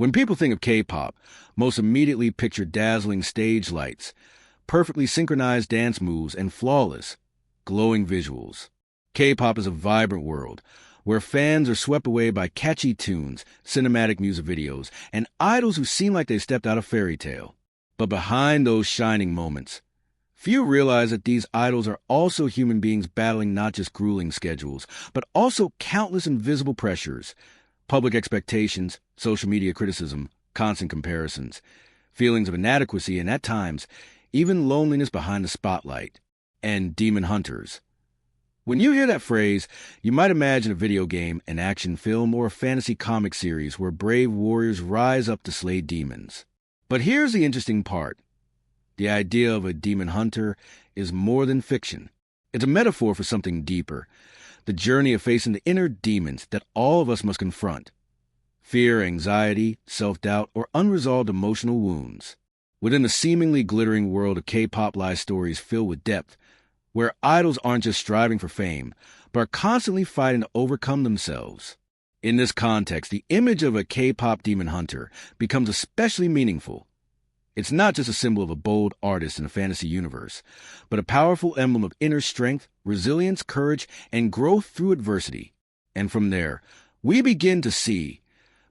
When people think of K-pop, most immediately picture dazzling stage lights, perfectly synchronized dance moves, and flawless, glowing visuals. K-pop is a vibrant world, where fans are swept away by catchy tunes, cinematic music videos, and idols who seem like they stepped out of fairy tale. But behind those shining moments, few realize that these idols are also human beings battling not just grueling schedules, but also countless invisible pressures, public expectations, social media criticism, constant comparisons, feelings of inadequacy, and at times, even loneliness behind the spotlight. And Demon Hunters. When you hear that phrase, you might imagine a video game, an action film, or a fantasy comic series where brave warriors rise up to slay demons. But here's the interesting part. The idea of a demon hunter is more than fiction. It's a metaphor for something deeper, the journey of facing the inner demons that all of us must confront. Fear, anxiety, self-doubt, or unresolved emotional wounds. Within the seemingly glittering world of K-pop live stories filled with depth, where idols aren't just striving for fame, but are constantly fighting to overcome themselves. In this context, the image of a K-pop demon hunter becomes especially meaningful. It's not just a symbol of a bold artist in a fantasy universe, but a powerful emblem of inner strength, resilience, courage, and growth through adversity. And from there, we begin to see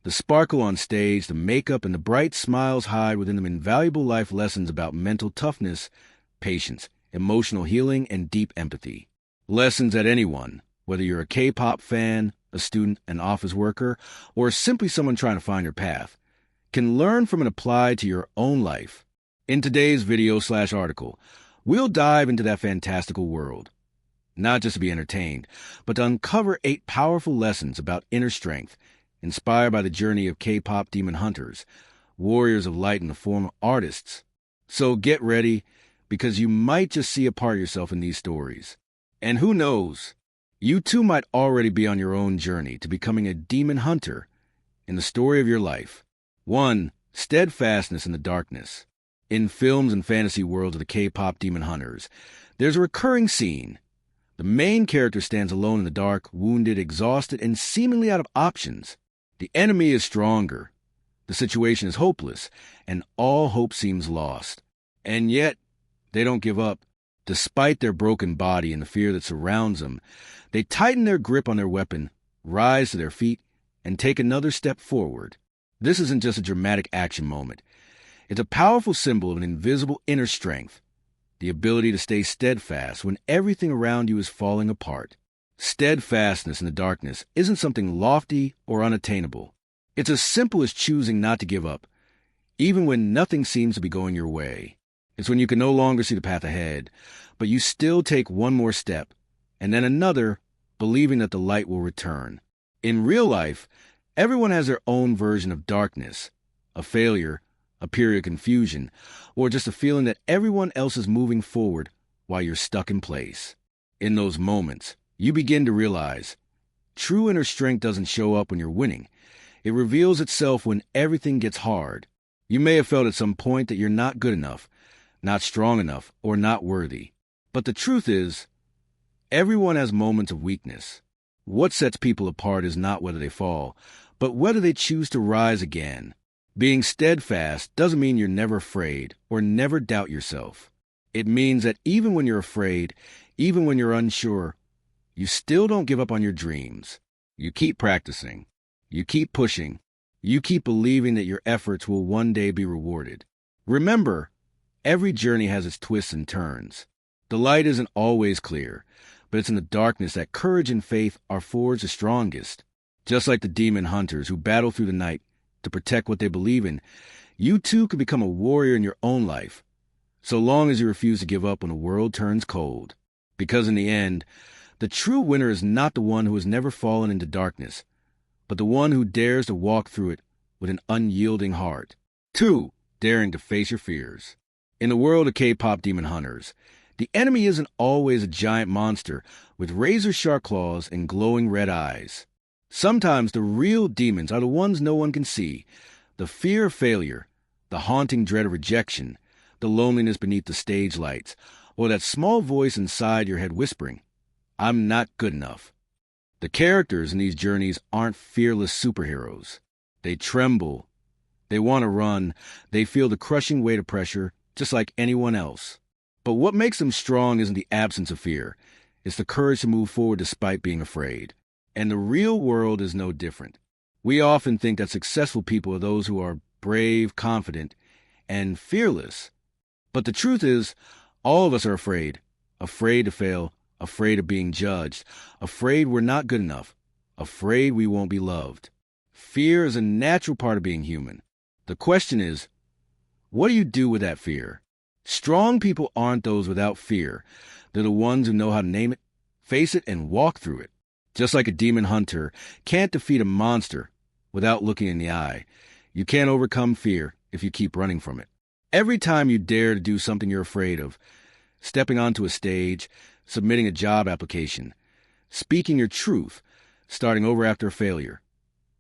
the sparkle on stage, the makeup, and the bright smiles hide within them invaluable life lessons about mental toughness, patience, emotional healing, and deep empathy. Lessons that anyone, whether you're a K-pop fan, a student, an office worker, or simply someone trying to find your path, can learn from and apply to your own life. In today's video/article, we'll dive into that fantastical world, not just to be entertained, but to uncover 8 powerful lessons about inner strength, inspired by the journey of K-pop demon hunters, warriors of light in the form of artists. So get ready, because you might just see a part of yourself in these stories. And who knows, you too might already be on your own journey to becoming a demon hunter in the story of your life. 1. Steadfastness in the darkness. In films and fantasy worlds of the K-pop demon hunters, there's a recurring scene. The main character stands alone in the dark, wounded, exhausted, and seemingly out of options. The enemy is stronger. The situation is hopeless, and all hope seems lost. And yet, they don't give up. Despite their broken body and the fear that surrounds them, they tighten their grip on their weapon, rise to their feet, and take another step forward. This isn't just a dramatic action moment. It's a powerful symbol of an invisible inner strength, the ability to stay steadfast when everything around you is falling apart. Steadfastness in the darkness isn't something lofty or unattainable. It's as simple as choosing not to give up, even when nothing seems to be going your way. It's when you can no longer see the path ahead, but you still take one more step, and then another, believing that the light will return. In real life, everyone has their own version of darkness, a failure, a period of confusion, or just a feeling that everyone else is moving forward while you're stuck in place. In those moments, you begin to realize true inner strength doesn't show up when you're winning. It reveals itself when everything gets hard. You may have felt at some point that you're not good enough, not strong enough, or not worthy. But the truth is, everyone has moments of weakness. What sets people apart is not whether they fall, but whether they choose to rise again. Being steadfast doesn't mean you're never afraid or never doubt yourself. It means that even when you're afraid, even when you're unsure, you still don't give up on your dreams. You keep practicing. You keep pushing. You keep believing that your efforts will one day be rewarded. Remember, every journey has its twists and turns. The light isn't always clear, but it's in the darkness that courage and faith are forged the strongest. Just like the demon hunters who battle through the night to protect what they believe in, you too can become a warrior in your own life, so long as you refuse to give up when the world turns cold. Because in the end, the true winner is not the one who has never fallen into darkness, but the one who dares to walk through it with an unyielding heart. 2. Daring to face your fears. In the world of K-pop demon hunters, the enemy isn't always a giant monster with razor-sharp claws and glowing red eyes. Sometimes the real demons are the ones no one can see, the fear of failure, the haunting dread of rejection, the loneliness beneath the stage lights, or that small voice inside your head whispering, "I'm not good enough." The characters in these journeys aren't fearless superheroes. They tremble, They want to run. They feel the crushing weight of pressure, just like anyone else. But what makes them strong isn't the absence of fear. It's the courage to move forward despite being afraid. And the real world is no different. We often think that successful people are those who are brave, confident, and fearless. But the truth is, all of us are afraid. Afraid to fail, afraid of being judged, afraid we're not good enough, afraid we won't be loved. Fear is a natural part of being human. The question is, what do you do with that fear? Strong people aren't those without fear. They're the ones who know how to name it, face it, and walk through it. Just like a demon hunter can't defeat a monster without looking in the eye. You can't overcome fear if you keep running from it. Every time you dare to do something you're afraid of, stepping onto a stage, submitting a job application, speaking your truth, starting over after a failure,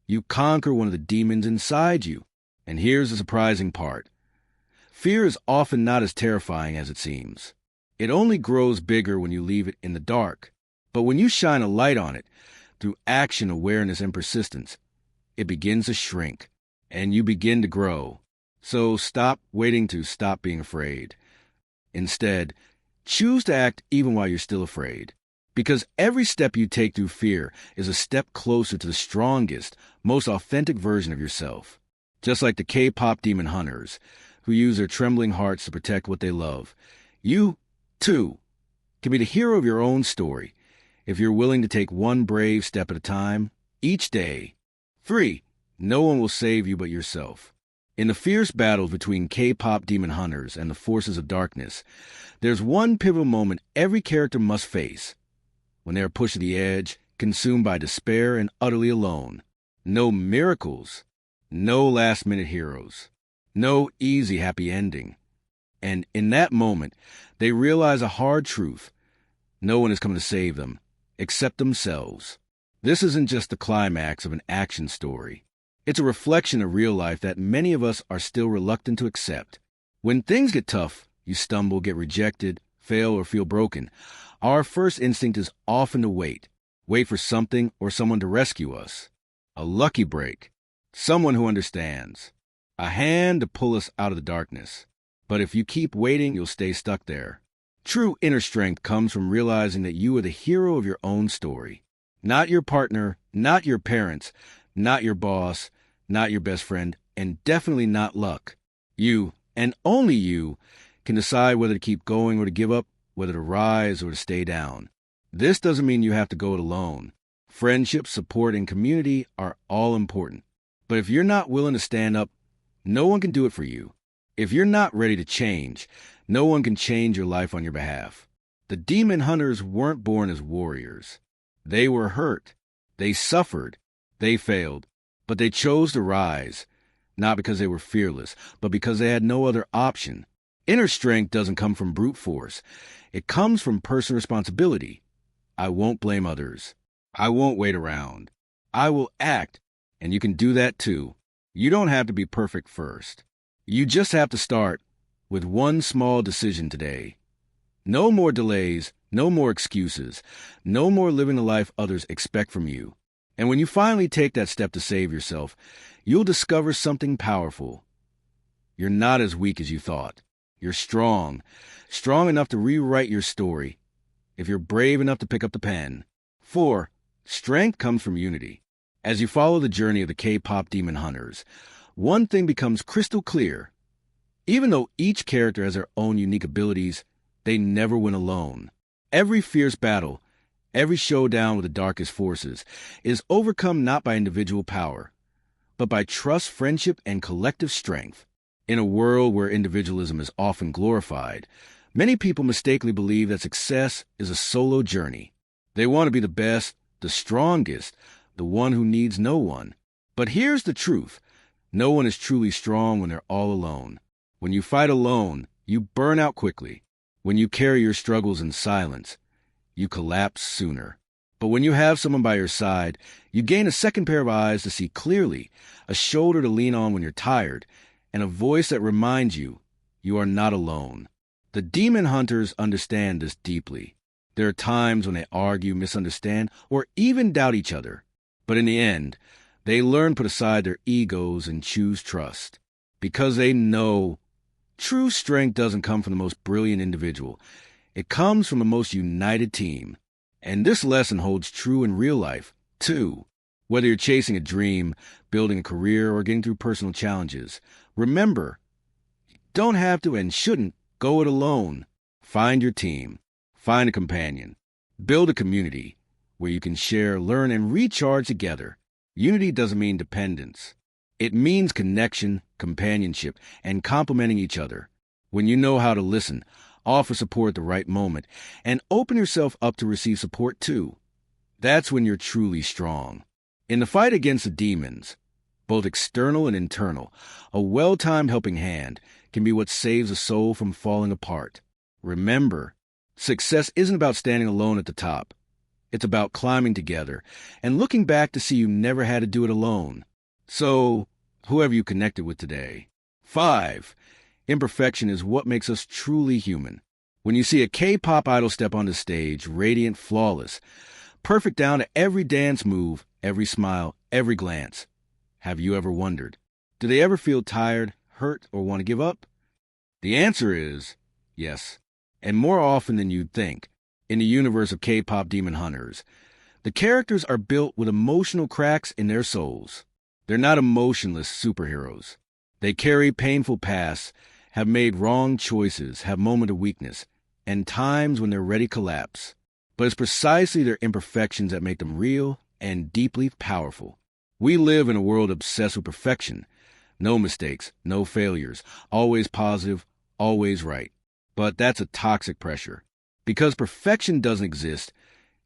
you conquer one of the demons inside you. And here's the surprising part. Fear is often not as terrifying as it seems. It only grows bigger when you leave it in the dark. But when you shine a light on it, through action, awareness, and persistence, it begins to shrink, and you begin to grow. So stop waiting to stop being afraid. Instead, choose to act even while you're still afraid. Because every step you take through fear is a step closer to the strongest, most authentic version of yourself. Just like the Kpop Demon Hunters, who use their trembling hearts to protect what they love. You, too, can be the hero of your own story if you're willing to take one brave step at a time, each day. 3. No one will save you but yourself. In the fierce battles between Kpop Demon Hunters and the forces of darkness, there's one pivotal moment every character must face. When they are pushed to the edge, consumed by despair and utterly alone. No miracles, no last-minute heroes. No easy, happy ending. And in that moment, they realize a hard truth. No one is coming to save them, except themselves. This isn't just the climax of an action story. It's a reflection of real life that many of us are still reluctant to accept. When things get tough, you stumble, get rejected, fail, or feel broken, our first instinct is often to wait for something or someone to rescue us. A lucky break, someone who understands. A hand to pull us out of the darkness. But if you keep waiting, you'll stay stuck there. True inner strength comes from realizing that you are the hero of your own story. Not your partner, not your parents, not your boss, not your best friend, and definitely not luck. You, and only you, can decide whether to keep going or to give up, whether to rise or to stay down. This doesn't mean you have to go it alone. Friendship, support, and community are all important. But if you're not willing to stand up, no one can do it for you. If you're not ready to change, no one can change your life on your behalf. The demon hunters weren't born as warriors. They were hurt. They suffered. They failed. But they chose to rise, not because they were fearless, but because they had no other option. Inner strength doesn't come from brute force. It comes from personal responsibility. I won't blame others. I won't wait around. I will act, and you can do that too. You don't have to be perfect first. You just have to start with one small decision today. No more delays, no more excuses, no more living the life others expect from you. And when you finally take that step to save yourself, you'll discover something powerful. You're not as weak as you thought. You're strong enough to rewrite your story if you're brave enough to pick up the pen. 4. Strength comes from unity. As you follow the journey of the Kpop Demon Hunters, one thing becomes crystal clear. Even though each character has their own unique abilities, they never win alone. Every fierce battle, every showdown with the darkest forces, is overcome not by individual power, but by trust, friendship, and collective strength. In a world where individualism is often glorified, many people mistakenly believe that success is a solo journey. They want to be the best, the strongest, the one who needs no one. But here's the truth. No one is truly strong when they're all alone. When you fight alone, you burn out quickly. When you carry your struggles in silence, you collapse sooner. But when you have someone by your side, you gain a second pair of eyes to see clearly, a shoulder to lean on when you're tired, and a voice that reminds you you are not alone. The demon hunters understand this deeply. There are times when they argue, misunderstand, or even doubt each other. But in the end, They learn to put aside their egos and choose trust. Because they know true strength doesn't come from the most brilliant individual. It comes from the most united team. And this lesson holds true in real life, too. Whether you're chasing a dream, building a career, or getting through personal challenges, remember, you don't have to and shouldn't go it alone. Find your team. Find a companion. Build a community where you can share, learn, and recharge together. Unity doesn't mean dependence. It means connection, companionship, and complementing each other. When you know how to listen, offer support at the right moment, and open yourself up to receive support too, that's when you're truly strong. In the fight against the demons, both external and internal, a well-timed helping hand can be what saves a soul from falling apart. Remember, success isn't about standing alone at the top. It's about climbing together and looking back to see you never had to do it alone. So, whoever you connected with today. 5. Imperfection is what makes us truly human. When you see a K-pop idol step on the stage, radiant, flawless, perfect down to every dance move, every smile, every glance, have you ever wondered, do they ever feel tired, hurt, or want to give up? The answer is yes, and more often than you'd think. In the universe of Kpop Demon Hunters, the characters are built with emotional cracks in their souls. They're not emotionless superheroes. They carry painful pasts, have made wrong choices, have moments of weakness, and times when they're ready to collapse. But it's precisely their imperfections that make them real and deeply powerful. We live in a world obsessed with perfection. No mistakes, no failures, always positive, always right. But that's a toxic pressure. Because perfection doesn't exist,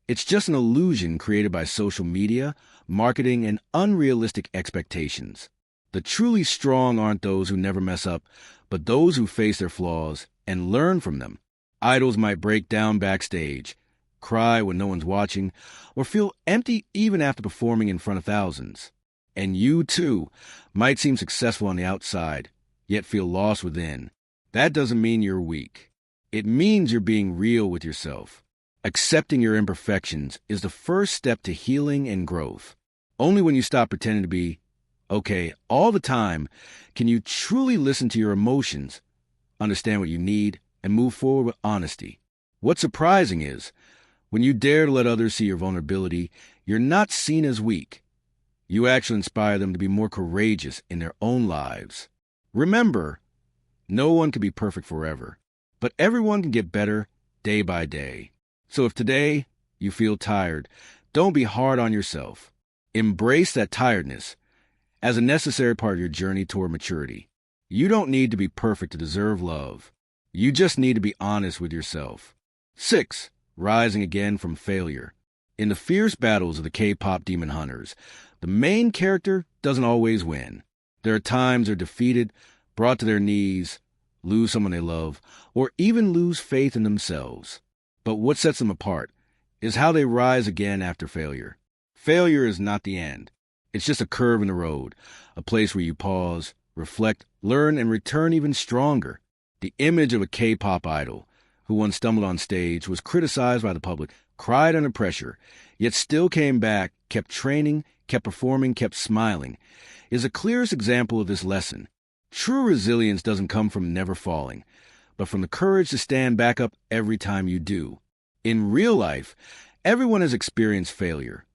it's just an illusion created by social media, marketing, and unrealistic expectations. The truly strong aren't those who never mess up, but those who face their flaws and learn from them. Idols might break down backstage, cry when no one's watching, or feel empty even after performing in front of thousands. And you, too, might seem successful on the outside, yet feel lost within. That doesn't mean you're weak. It means you're being real with yourself. Accepting your imperfections is the first step to healing and growth. Only when you stop pretending to be okay all the time can you truly listen to your emotions, understand what you need, and move forward with honesty. What's surprising is, when you dare to let others see your vulnerability, you're not seen as weak. You actually inspire them to be more courageous in their own lives. Remember, no one can be perfect forever. But everyone can get better day by day. So if today you feel tired, don't be hard on yourself. Embrace that tiredness as a necessary part of your journey toward maturity. You don't need to be perfect to deserve love. You just need to be honest with yourself. 6. Rising again from failure. In the fierce battles of the Kpop Demon Hunters, the main character doesn't always win. There are times they're defeated, brought to their knees, lose someone they love, or even lose faith in themselves. But what sets them apart is how they rise again after failure. Failure is not the end. It's just a curve in the road, a place where you pause, reflect, learn, and return even stronger. The image of a K-pop idol who once stumbled on stage, was criticized by the public, cried under pressure, yet still came back, kept training, kept performing, kept smiling, is the clearest example of this lesson. True resilience doesn't come from never falling, but from the courage to stand back up every time you do. In real life, everyone has experienced failure.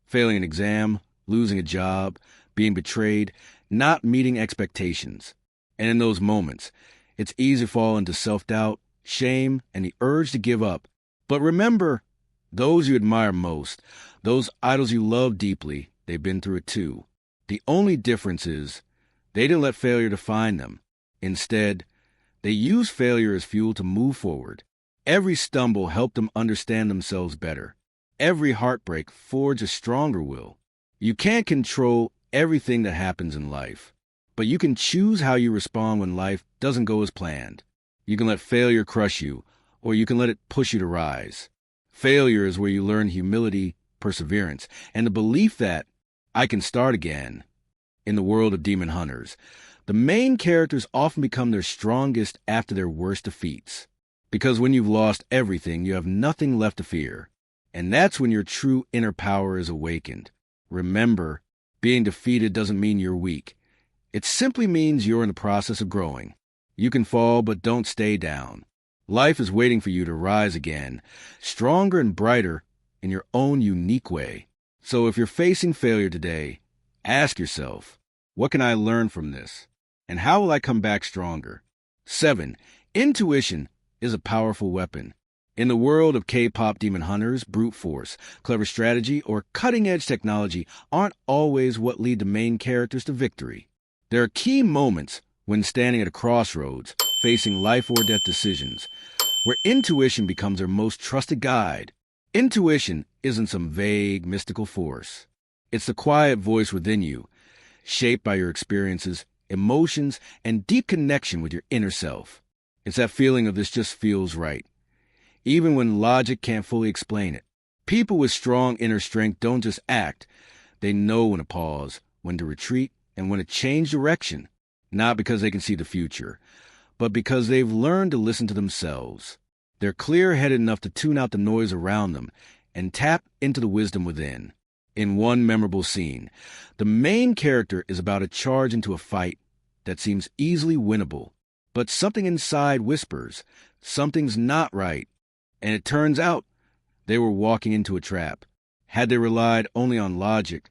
Failing an exam, losing a job, being betrayed, not meeting expectations. And in those moments, it's easy to fall into self-doubt, shame, and the urge to give up. But remember, those you admire most, those idols you love deeply, they've been through it too. The only difference is, they didn't let failure define them. Instead, they used failure as fuel to move forward. Every stumble helped them understand themselves better. Every heartbreak forged a stronger will. You can't control everything that happens in life, but you can choose how you respond when life doesn't go as planned. You can let failure crush you, or you can let it push you to rise. Failure is where you learn humility, perseverance, and the belief that I can start again. In the world of Demon Hunters, the main characters often become their strongest after their worst defeats. Because when you've lost everything, you have nothing left to fear. And that's when your true inner power is awakened. Remember, Being defeated doesn't mean you're weak. It simply means you're in the process of growing. You can fall, but don't stay down. Life is waiting for you to rise again, stronger and brighter in your own unique way. So if you're facing failure today, ask yourself, what can I learn from this? And how will I come back stronger? 7. Intuition is a powerful weapon. In the world of Kpop Demon Hunters, brute force, clever strategy, or cutting-edge technology aren't always what lead the main characters to victory. There are key moments when standing at a crossroads, facing life-or-death decisions, where intuition becomes their most trusted guide. Intuition isn't some vague, mystical force. It's the quiet voice within you, shaped by your experiences, emotions, and deep connection with your inner self. It's that feeling of this just feels right, even when logic can't fully explain it. People with strong inner strength don't just act. They know when to pause, when to retreat, and when to change direction, not because they can see the future, but because they've learned to listen to themselves. They're clear-headed enough to tune out the noise around them and tap into the wisdom within. In one memorable scene, the main character is about to charge into a fight that seems easily winnable, but something inside whispers, something's not right, and it turns out they were walking into a trap. Had they relied only on logic,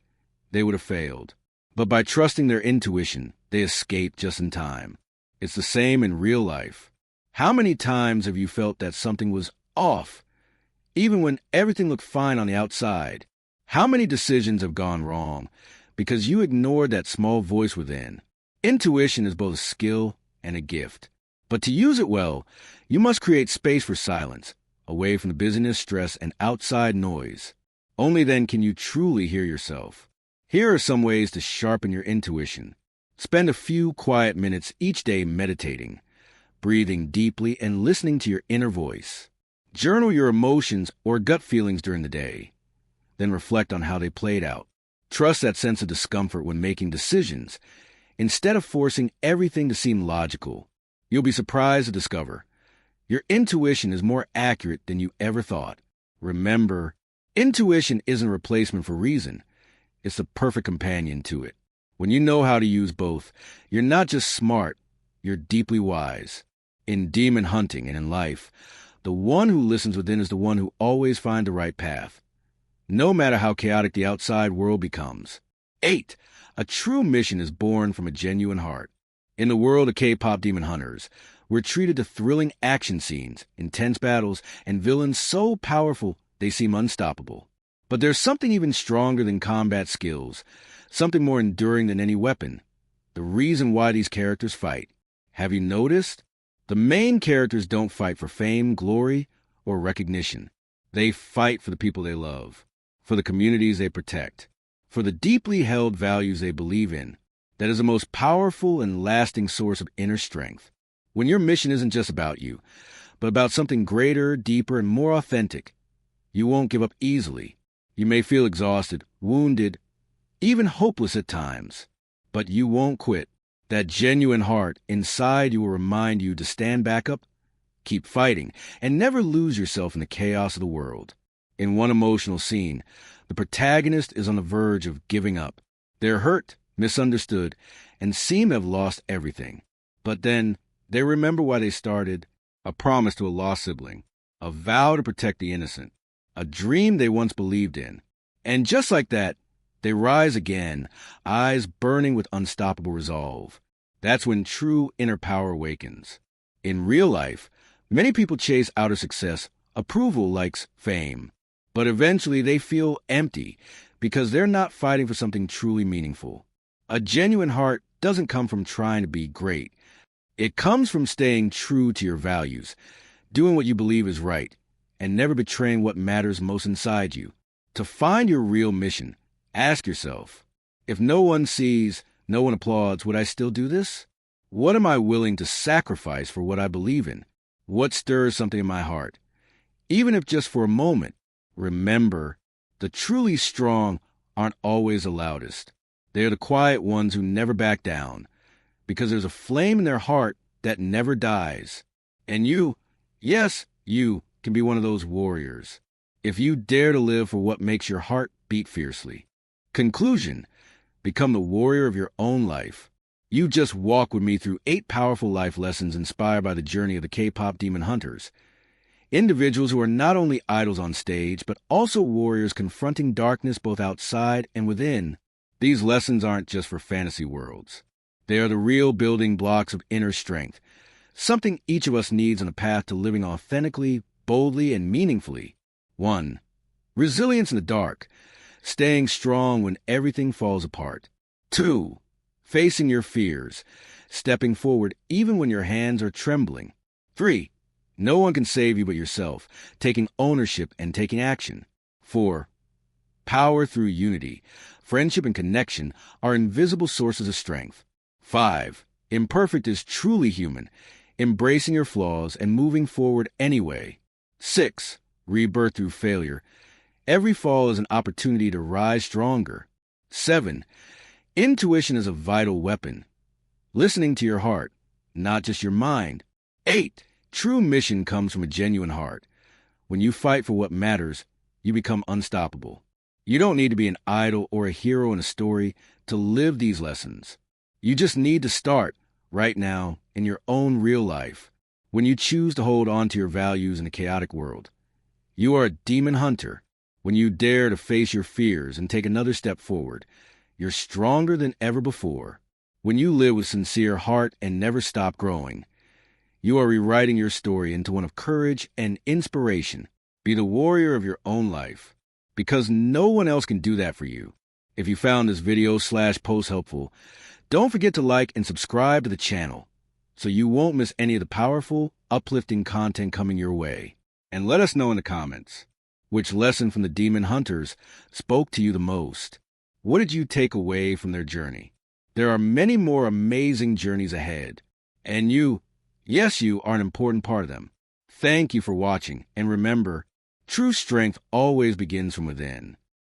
they would have failed. But by trusting their intuition, they escaped just in time. It's the same in real life. How many times have you felt that something was off, even when everything looked fine on the outside? How many decisions have gone wrong because you ignored that small voice within? Intuition is both a skill and a gift. But to use it well, you must create space for silence, away from the busyness, stress, and outside noise. Only then can you truly hear yourself. Here are some ways to sharpen your intuition. Spend a few quiet minutes each day meditating, breathing deeply, and listening to your inner voice. Journal your emotions or gut feelings during the day. Then reflect on how they played out. Trust that sense of discomfort when making decisions, instead of forcing everything to seem logical. You'll be surprised to discover your intuition is more accurate than you ever thought. Remember, intuition isn't a replacement for reason. It's the perfect companion to it. When you know how to use both, you're not just smart, you're deeply wise. In demon hunting and in life, the one who listens within is the one who always finds the right path, no matter how chaotic the outside world becomes. 8. A true mission is born from a genuine heart. In the world of Kpop Demon Hunters, we're treated to thrilling action scenes, intense battles, and villains so powerful they seem unstoppable. But there's something even stronger than combat skills, something more enduring than any weapon. The reason why these characters fight. Have you noticed? The main characters don't fight for fame, glory, or recognition. They fight for the people they love, for the communities they protect, for the deeply held values they believe in. That is the most powerful and lasting source of inner strength. When your mission isn't just about you, but about something greater, deeper, and more authentic, you won't give up easily. You may feel exhausted, wounded, even hopeless at times, but you won't quit. That genuine heart inside you will remind you to stand back up, keep fighting, and never lose yourself in the chaos of the world. In one emotional scene, the protagonist is on the verge of giving up. They're hurt, misunderstood, and seem to have lost everything. But then they remember why they started: a promise to a lost sibling, a vow to protect the innocent, a dream they once believed in. And just like that, they rise again, eyes burning with unstoppable resolve. That's when true inner power awakens. In real life, many people chase outer success, approval, likes, fame. But eventually they feel empty because they're not fighting for something truly meaningful. A genuine heart doesn't come from trying to be great. It comes from staying true to your values, doing what you believe is right, and never betraying what matters most inside you. To find your real mission, ask yourself, if no one sees, no one applauds, would I still do this? What am I willing to sacrifice for what I believe in? What stirs something in my heart? Even if just for a moment, remember, the truly strong aren't always the loudest. They are the quiet ones who never back down, because there's a flame in their heart that never dies. And you, yes, you, can be one of those warriors, if you dare to live for what makes your heart beat fiercely. Conclusion: Become the warrior of your own life. You just walk with me through 8 powerful life lessons inspired by the journey of the Kpop Demon Hunters. Individuals who are not only idols on stage, but also warriors confronting darkness both outside and within. These lessons aren't just for fantasy worlds. They are the real building blocks of inner strength, something each of us needs on a path to living authentically, boldly, and meaningfully. 1. Resilience in the dark, staying strong when everything falls apart. 2. Facing your fears, stepping forward even when your hands are trembling. 3. No one can save you but yourself, taking ownership and taking action. 4. Power through unity. Friendship and connection are invisible sources of strength. 5. Imperfect is truly human, embracing your flaws and moving forward anyway. 6. Rebirth through failure. Every fall is an opportunity to rise stronger. 7. Intuition is a vital weapon. Listening to your heart, not just your mind. 8. True mission comes from a genuine heart. When you fight for what matters, you become unstoppable. You don't need to be an idol or a hero in a story to live these lessons. You just need to start, right now, in your own real life. When you choose to hold on to your values in a chaotic world, you are a demon hunter. When you dare to face your fears and take another step forward, you're stronger than ever before. When you live with sincere heart and never stop growing, you are rewriting your story into one of courage and inspiration. Be the warrior of your own life, because no one else can do that for you. If you found this video/post helpful, don't forget to like and subscribe to the channel so you won't miss any of the powerful, uplifting content coming your way. And let us know in the comments, which lesson from the Demon Hunters spoke to you the most? What did you take away from their journey? There are many more amazing journeys ahead, and you, yes, you are an important part of them. Thank you for watching, and remember, true strength always begins from within.